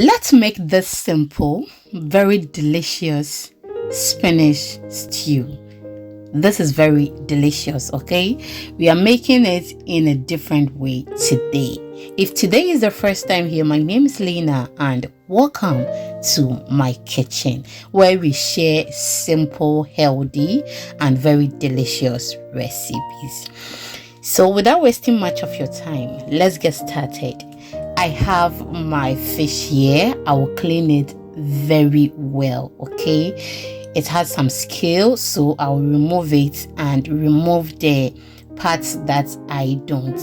Let's make this simple, very delicious spinach stew. This is very delicious, okay? We are making it in a different way today. If today is the first time here, my name is Lena and welcome to my kitchen where we share simple, healthy and very delicious recipes. So without wasting much of your time, let's get started. I have my fish here. I will clean it very well, okay? It has some scale, so I'll remove it and remove the parts that I don't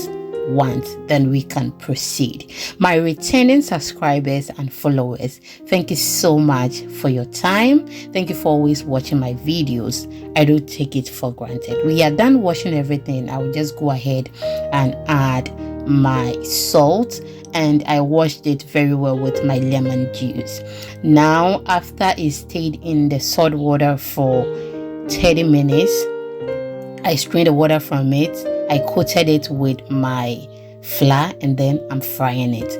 want. Then we can proceed. My returning subscribers and followers, thank you so much for your time. Thank you for always watching my videos. I don't take it for granted. We are done washing everything. I will just go ahead and add my salt, and I washed it very well with my lemon juice. Now, after it stayed in the salt water for 30 minutes, I strained the water from it. I coated it with my flour and then I'm frying it.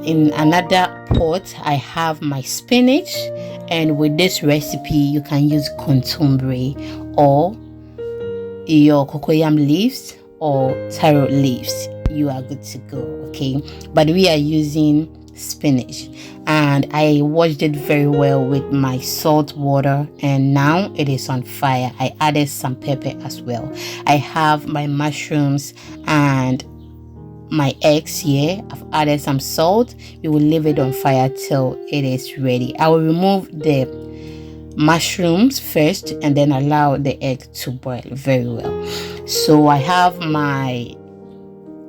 In another pot, I have my spinach, and with this recipe, you can use contumbre or your cocoyam leaves or taro leaves. You are good to go, okay? But we are using spinach, and I washed it very well with my salt water, and now it is on fire. I added some pepper as well. I have my mushrooms and my eggs here. I've added some salt. We will leave it on fire till it is ready. I will remove the mushrooms first and then allow the egg to boil very well. So I have my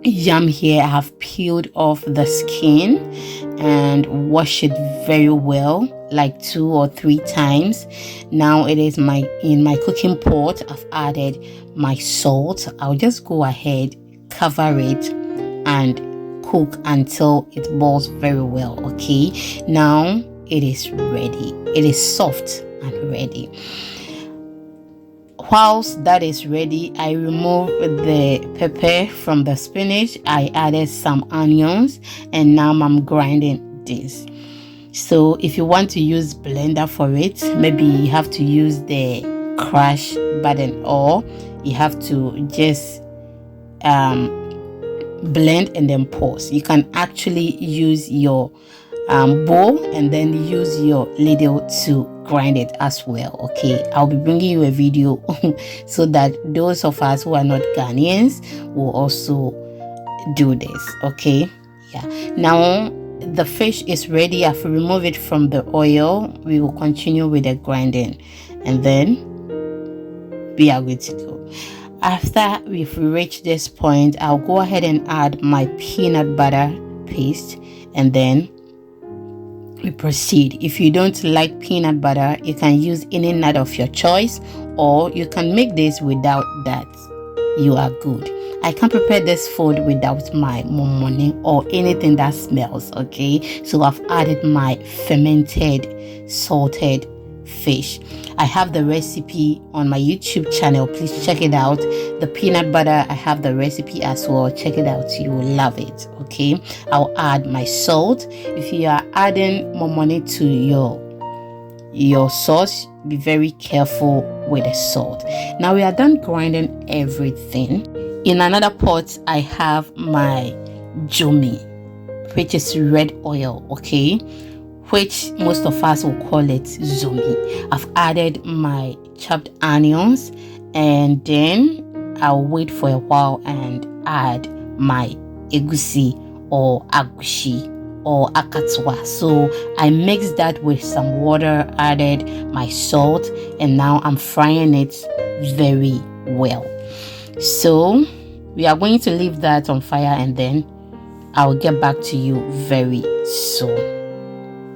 yam here. I have peeled off the skin and wash it very well, like 2 or 3 times. Now it is in my cooking pot. I've added my salt. I'll just go ahead, cover it and cook until it boils very well, okay? Now it is ready. It is soft and ready. Whilst that is ready, I remove the pepper from the spinach. I added some onions, and now I'm grinding this. So if you want to use blender for it, maybe you have to use the crush button, or you have to just blend and then pause. You can actually use your bowl and then use your ladle to grind it as well, okay? I'll be bringing you a video so that those of us who are not Ghanaians will also do this, okay? Yeah, now the fish is ready. I've removed it from the oil. We will continue with the grinding and then we are good to go. After we've reached this point, I'll go ahead and add my peanut butter paste and then we proceed. If you don't like peanut butter, you can use any nut of your choice, or you can make this without that. You are good. I can prepare this food without my momone or anything that smells, okay? So I've added my fermented salted fish. I have the recipe on my YouTube channel. Please check it out. The peanut butter, I have the recipe as well. Check it out. You will love it, okay? I'll add my salt. If you are adding more money to your sauce, be very careful with the salt. Now we are done grinding everything. In another pot, I have my jomi, which is red oil, okay? Which most of us will call it zomi. I've added my chopped onions, and then I'll wait for a while and add my egusi or agushi or akatwa. So I mixed that with some water, added my salt, and now I'm frying it very well. So we are going to leave that on fire and then I'll get back to you very soon.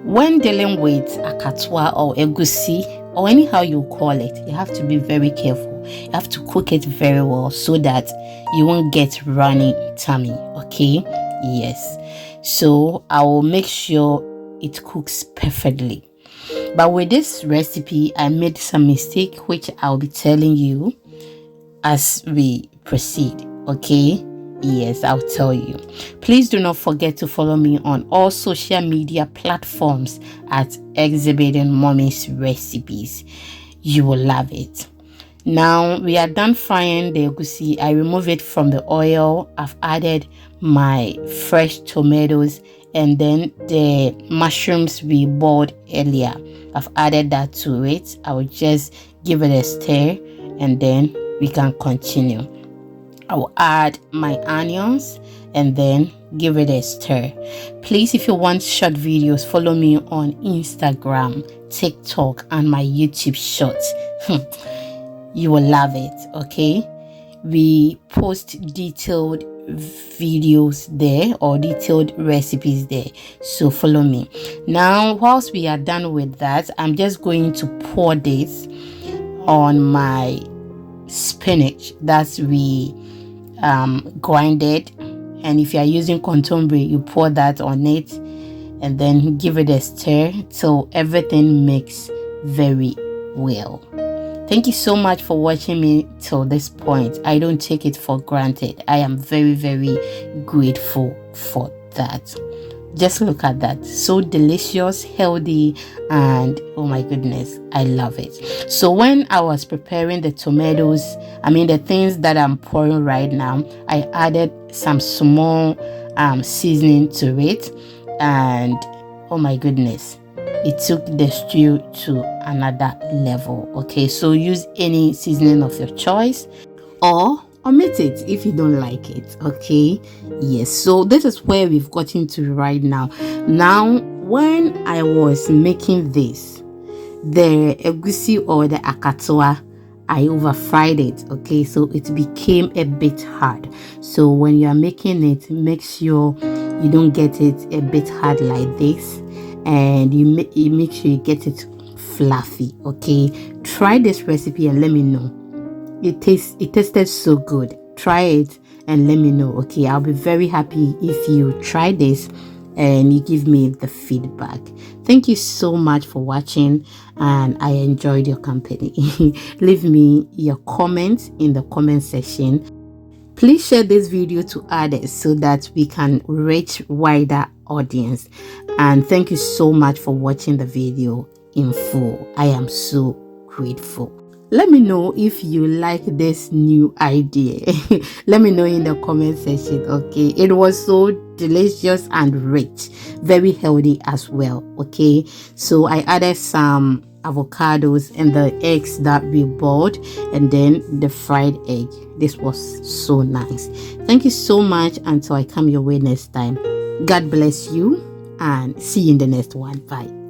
When dealing with akatwa or egusi, or anyhow you call it, you have to be very careful. You have to cook it very well so that you won't get runny tummy, okay? Yes. So I will make sure it cooks perfectly. But with this recipe, I made some mistake which I'll be telling you as we proceed, okay? Yes, I'll tell you. Please do not forget to follow me on all social media platforms at Exhibiting Mommy's Recipes. You will love it. Now we are done frying the egusi. I remove it from the oil. I've added my fresh tomatoes and then the mushrooms we boiled earlier. I've added that to it. I will just give it a stir and then we can continue. I will add my onions and then give it a stir. Please, if you want short videos, follow me on Instagram, TikTok, and my YouTube shorts. You will love it, okay? We post detailed videos there or detailed recipes there, so follow me. Now, whilst we are done with that, I'm just going to pour this on my spinach that we grinded, and if you are using contombre, you pour that on it and then give it a stir till everything mix very well. Thank you so much for watching me till this point. I don't take it for granted. I am very, very grateful for that. Just look at that. So delicious, healthy, and oh my goodness, I love it. So when I was preparing the tomatoes, the things that I'm pouring right now, I added some small seasoning to it, and oh my goodness, it took the stew to another level. Okay, so use any seasoning of your choice or omit it if you don't like it. Okay, yes, so this is where we've gotten to right now. Now when I was making this, the egusi or the akatoa, I over fried it. Okay, so it became a bit hard. So when you are making it, make sure you don't get it a bit hard like this, and you make sure you get it fluffy. Okay, try this recipe and let me know. It tasted so good. Try it and let me know. Okay, I'll be very happy if you try this and you give me the feedback. Thank you so much for watching, and I enjoyed your company. Leave me your comments in the comment section. Please share this video to others so that we can reach wider audience. And thank you so much for watching the video in full. I am so grateful. Let me know if you like this new idea. Let me know in the comment section. Okay, it was so delicious and rich, very healthy as well. Okay, so I added some avocados and the eggs that we boiled, and then the fried egg. This was so nice. Thank you so much. Until I come your way next time, God bless you and see you in the next one. Bye.